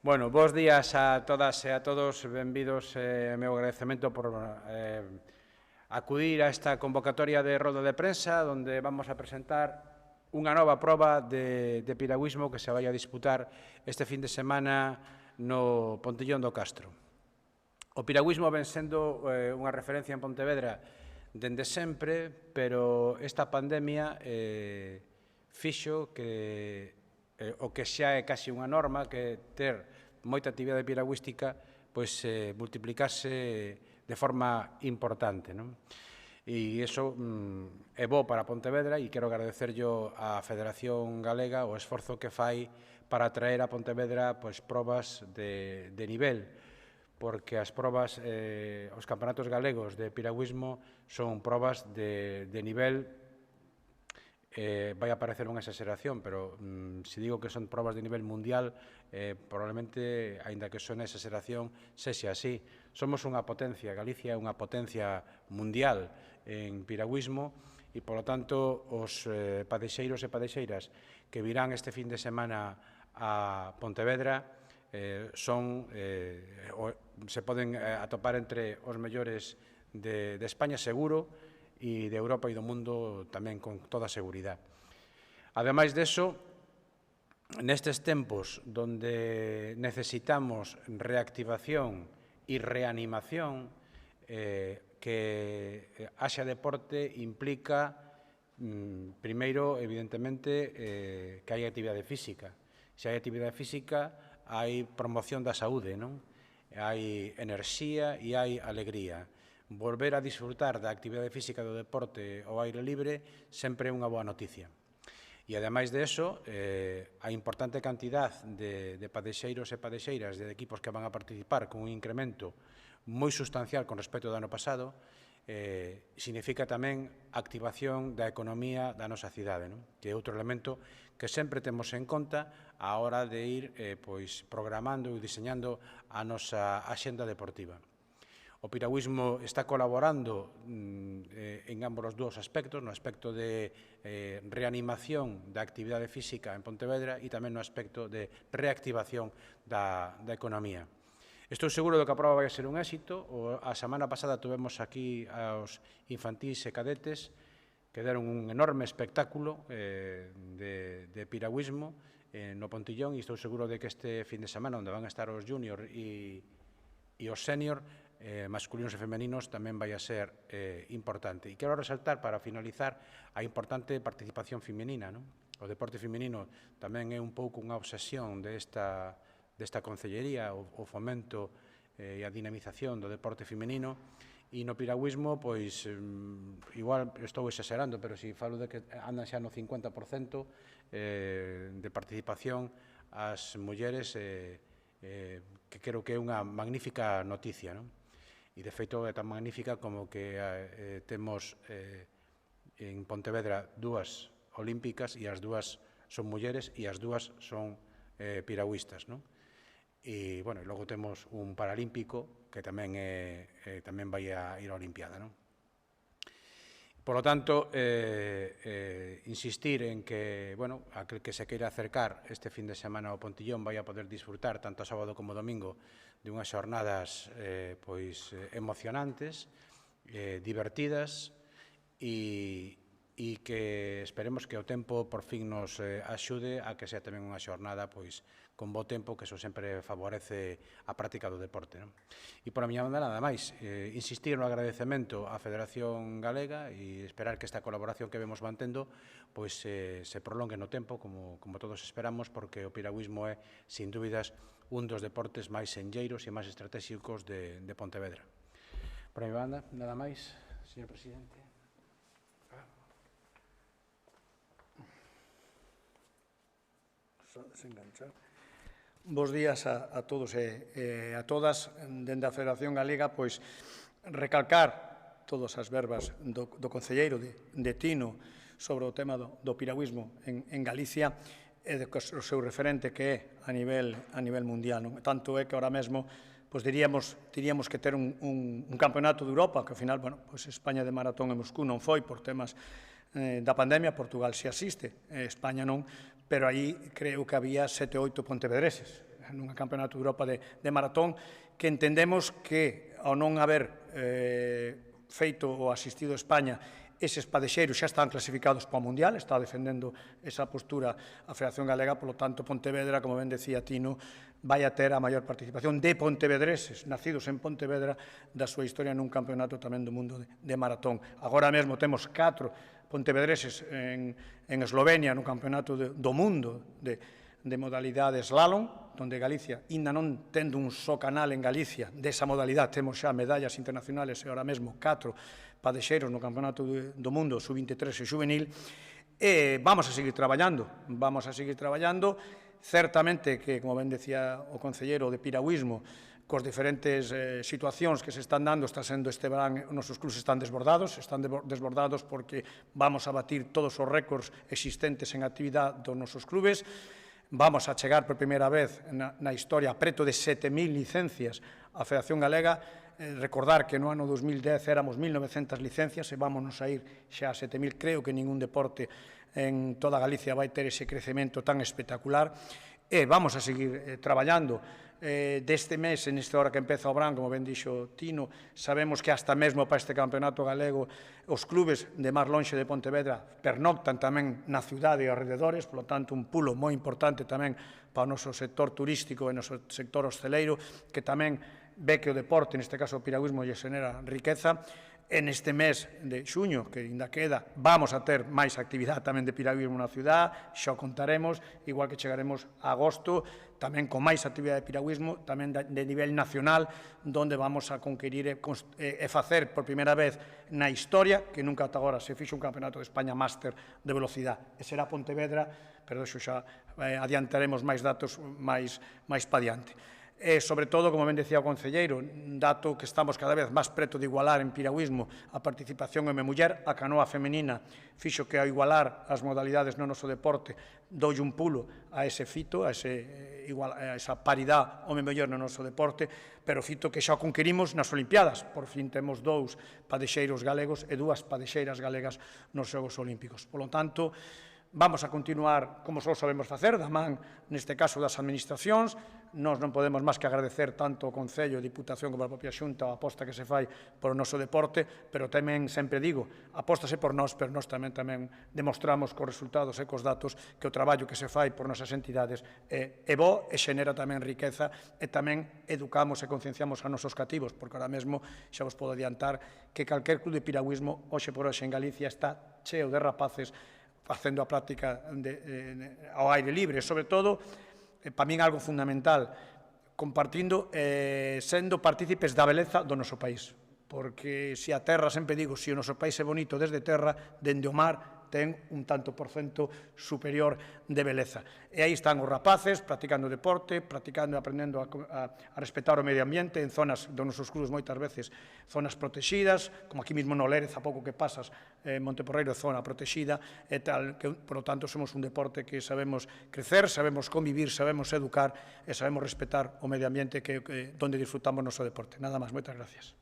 Bueno, bons días a todas e a todos, benvidos, meu agradecemento por acudir a esta convocatoria de roda de prensa onde vamos a presentar unha nova proba de piragüismo que se vai a disputar este fin de semana no Pontillón do Castro. O piragüismo ven sendo unha referencia en Pontevedra dende sempre, pero esta pandemia fixo que o que xa é casi unha norma, que ter moita actividade piragüística pois multiplicase de forma importante, non? E iso é bo para Pontevedra e quero agradecerllo á Federación Galega o esforzo que fai para traer a Pontevedra pois probas de nivel, porque as probas, os campeonatos galegos de piragüismo son probas de nivel. Vai a parecer unha exageración, pero se digo que son probas de nivel mundial, probablemente, aínda que son exageración, sexa así. Somos unha potencia, Galicia é unha potencia mundial en piragüismo e, polo tanto, os padexeiros e padexeiras que virán este fin de semana a Pontevedra se poden atopar entre os mellores de España seguro, e de Europa e do mundo tamén con toda a seguridade. Ademais deso, nestes tempos donde necesitamos reactivación e reanimación, que haxa deporte implica, primeiro, evidentemente, que hai actividade física. Se hai actividade física, hai promoción da saúde, non? Hai enerxía e hai alegría. Volver a disfrutar da actividade física do deporte ao aire libre sempre é unha boa noticia. E, ademais de eso, a importante cantidad de padexeiros e padexeiras de equipos que van a participar con un incremento moi sustancial con respecto do ano pasado, significa tamén activación da economía da nosa cidade, non? Que é outro elemento que sempre temos en conta á hora de ir programando e diseñando a nosa axenda deportiva. O piragüismo está colaborando en ambos os dous aspectos, no aspecto de reanimación da actividade física en Pontevedra e tamén no aspecto de reactivación da economía. Estou seguro de que a prova vai ser un éxito. A semana pasada tuvemos aquí aos infantís e cadetes que deron un enorme espectáculo de piragüismo no Pontillón e estou seguro de que este fin de semana, onde van a estar os júnior e os senior, masculinos e femeninos, tamén vai a ser importante. E quero resaltar, para finalizar, a importante participación feminina, non? O deporte feminino tamén é un pouco unha obsesión desta concellería, o fomento e a dinamización do deporte feminino, e no piragüismo, pois, igual estou exagerando, pero se falo de que andan xa no 50% de participación as mulleres, que creo que é unha magnífica noticia, non? E, de feito, é tan magnífica como que temos en Pontevedra dúas olímpicas e as dúas son mulleres e as dúas son piragüistas, non? E, bueno, logo temos un paralímpico que tamén vai a ir á Olimpiada, non? Por lo tanto, insistir en que, bueno, aquel que se queira acercar este fin de semana ao Pontillón vai a poder disfrutar tanto sábado como domingo de unhas xornadas emocionantes, divertidas e que esperemos que o tempo por fin nos axude a que sea tamén unha xornada con bo tempo, que iso sempre favorece a práctica do deporte, non? E por a miña banda nada máis, insistir no agradecemento á Federación Galega e esperar que esta colaboración que vemos mantendo se prolongue no tempo, como todos esperamos, porque o piragüismo é, sin dúbidas, un dos deportes máis senlleiros e máis estratégicos de Pontevedra. Por a miña banda, nada máis, señor presidente. Desenganchar. Bos días a todos e a todas. Dende a Federación Galega, pois, recalcar todas as verbas do concelleiro de Tino sobre o tema do piragüismo en Galicia e o seu referente que é a nivel mundial. Tanto é que ahora mesmo diríamos que ter un campeonato de Europa, que ao final, España de maratón en Moscú non foi por temas da pandemia, Portugal se asiste, España non, pero aí creo que había 7 ou 8 pontevedreses nun campeonato de Europa de maratón, que entendemos que, ao non haber feito ou asistido a España, eses padexeiros xa están clasificados para o Mundial, está defendendo esa postura a Federación Galega, polo tanto, Pontevedra, como ben decía Tino, vai a ter a maior participación de pontevedreses, nacidos en Pontevedra, da súa historia nun campeonato tamén do mundo de maratón. Agora mesmo temos 4 pontevedreses en Eslovenia, no campeonato do mundo de modalidade slalom, onde Galicia, ainda non tendo un só canal en Galicia desa modalidade, temos xa medallas internacionales e ahora mesmo 4 padexeiros no campeonato do mundo sub-23 e juvenil, e vamos a seguir traballando, certamente que, como ben decía o concelleiro de piragüismo, cos diferentes situacións que se están dando, está sendo este verán, os nosos clubes están desbordados porque vamos a batir todos os récords existentes en actividade dos nosos clubes, vamos a chegar por primeira vez na historia a preto de 7.000 licencias a Federación Galega. Recordar que no ano 2010 éramos 1.900 licencias e vámonos a ir xa a 7.000. Creo que ningún deporte en toda Galicia vai ter ese crecemento tan espectacular e vamos a seguir traballando. Deste mes, nesta hora que empeza o verán, como ben dixo Tino, sabemos que hasta mesmo para este campeonato galego os clubes de máis lonxe de Pontevedra pernoctan tamén na cidade e alrededores, polo tanto un pulo moi importante tamén para o noso sector turístico e o noso sector hosteleiro, que tamén ve que o deporte, neste caso o piragüismo, lle xenera riqueza. En este mes de xuño, que ainda queda, vamos a ter máis actividade tamén de piragüismo na cidade, xa o contaremos, igual que chegaremos a agosto, tamén con máis actividade de piragüismo, tamén de nivel nacional, onde vamos a conquerir e facer por primeira vez na historia, que nunca ata agora se fixo un campeonato de España máster de velocidade. E será Pontevedra, pero iso xa adiantaremos máis datos máis pa diante. E, sobre todo, como ben decía o concelleiro, un dato que estamos cada vez máis preto de igualar en piragüismo a participación en muller, a canoa femenina fixo que ao igualar as modalidades no noso deporte doulle un pulo a ese fito, a esa paridade home-muller no noso deporte, pero fito que xa o conquerimos nas Olimpiadas. Por fin temos 2 padexeiros galegos e 2 padexeiras galegas nos Xogos Olímpicos. Por lo tanto, vamos a continuar como só sabemos facer, da man, neste caso, das administracións. Nós non podemos máis que agradecer tanto ao Concello, a Diputación como a propia Xunta a aposta que se fai por o noso deporte, pero tamén, sempre digo, apóstase por nós, pero nós tamén demostramos cos resultados e cos datos que o traballo que se fai por nosas entidades é bo e xenera tamén riqueza e tamén educamos e concienciamos a nosos cativos, porque ahora mesmo xa vos podo adiantar que calquer club de piragüismo hoxe por hoxe en Galicia está cheo de rapaces facendo a práctica ao aire libre, sobre todo, para min algo fundamental, compartindo, sendo partícipes da beleza do noso país. Porque se a terra, sempre digo, se o noso país é bonito desde terra, dende o mar, ten un tanto por cento superior de beleza. E aí están os rapaces practicando deporte, practicando e aprendendo a respetar o medio ambiente en zonas dos nosos clubes moitas veces, zonas protegidas, como aquí mesmo no Lérez, a pouco que pasas, Monteporreiro, zona protegida, e tal, que, por lo tanto, somos un deporte que sabemos crecer, sabemos convivir, sabemos educar e sabemos respetar o medio ambiente donde disfrutamos o noso deporte. Nada máis, moitas gracias.